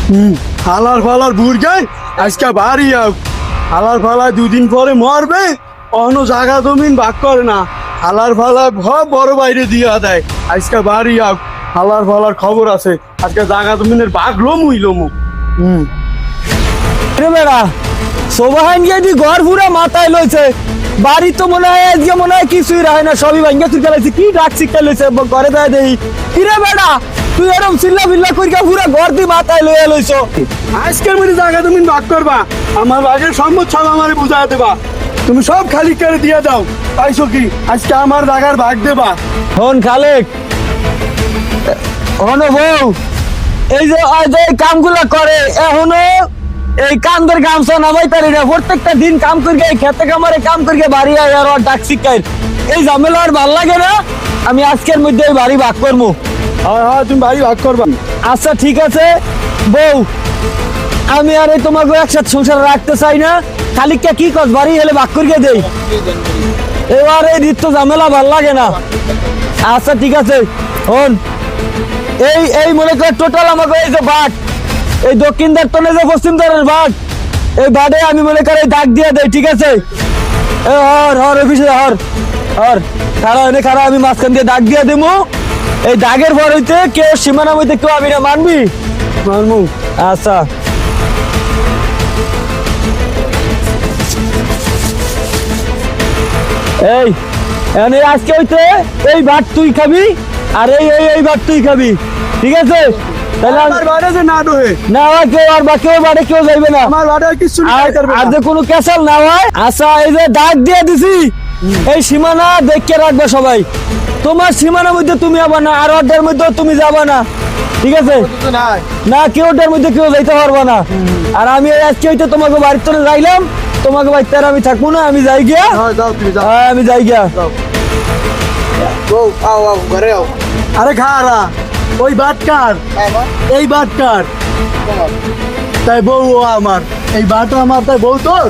হালার ফালার বুড়গাই আজকে বাড়ি আও। হালার ফালা দুদিন পরে মরবে, অন্য জায়গা জমিন ভাগ করে না। হালার ফালা বড় বাইরে দিয়া দেয়। আজকে বাড়ি আও, হালার ফালার খবর আছে। আজকে জায়গা জমিনের ভাগ লমুই লমু। বেড়া সোবাহান গিয়ে দি ঘর পুরা মাথায় লইছে। বাড়ি তো মনে হয় আজকে মনে হয় কিছুই রাখে না, সবই ভাঙ্গা তুই গেলাইছে। কি ডাক শিক্ষা লইছে ঘরে দেয় দেই। কিরে বেড়া তুই এরকম চিল্লা বিল্লা করিয়া পুরা ঘর দি মাথায় লইয়া লইছ। আজকের মধ্যে জায়গা জমিন ভাগ করবা, আমার বাড়ির সম্পদ সব আমারে বুঝাই দেবা। তুমি সব খালি করে দিয়ে দাও। পাইছো কি আজকে আমার জায়গার ভাগ দেবা? হন খালেক হন বউ, এই যে আজ এই কামগুলা করে এখনো এই কান্দের গামছা নামাই পারি না। প্রত্যেকটা দিন কাম করিয়া খেতে কামারে কাম করিয়া বাড়ি আয় আর ডাক শিক্ষায় এই ঝামেলা আর ভাল লাগে না। আমি আজকের মধ্যে এই বাড়ি ভাগ করবো। হ্যাঁ হ্যাঁ, তুমি বাড়ি ভাগ করবা। আচ্ছা ঠিক আছে বউ, আমি আর এই তোমাকে একসাথে সংসার রাখতে চাই না। খালিকটা কি কস বাড়ি হলে ভাগ করিয়ে দেই। এবার এই নিত্য ঝামেলা ভাল লাগে না। আচ্ছা ঠিক আছে হন, এই এই মনে কর টোটাল আমাকে এই যে ভাগ, এই দক্ষিণ দ্বার তলে যে পশ্চিম দ্বারের ভাগ, এই ভাগে আমি মনে করি দাগ দিয়ে দেই। ঠিক আছে হর হর অফিসে হর হর খাড়া এনে খাড়া, আমি মাঝখান দিয়ে দাগ দিয়ে দেবো। এই দাগের পর হইতে কেউ সীমানা হইতে কেউ আমি না মানবি মানমু। আচ্ছা এই এনে আজকে হইতে এই ভাত তুই খাবি আর এই এই এই ভাত তুই খাবি। ঠিক আছে তাহলে আমার বাড়ি যে না ডোহে, না হয় কেউ আর বা কেউ বাড়ি কেউ যাইবে না। আমার বাড়ি আর কিছু আর যে কোনো ক্যাসাল না হয়। আচ্ছা এই যে দাগ দিয়ে দিছি, এই সীমানা দেখে রাখবে সবাই। তোমার সীমানার মধ্যে তুমি যাবা না, আর ওটার মধ্যে তুমি যাবা না। ঠিক আছে না, কেউ ওটার মধ্যে কেউ যাইতে পারবা না। আর আমি আজকে হইতে তোমাকে বাড়ির তোরে যাইলাম, তোমাকে বাড়িতে আর আমি থাকবো না। আমি যাই গিয়া, হ্যাঁ আমি যাই গিয়া। আরে খারা ওই বাটকার, এই বাটকার তাই বউ ও আমার, এই বাট আমার তাই বউ তোর।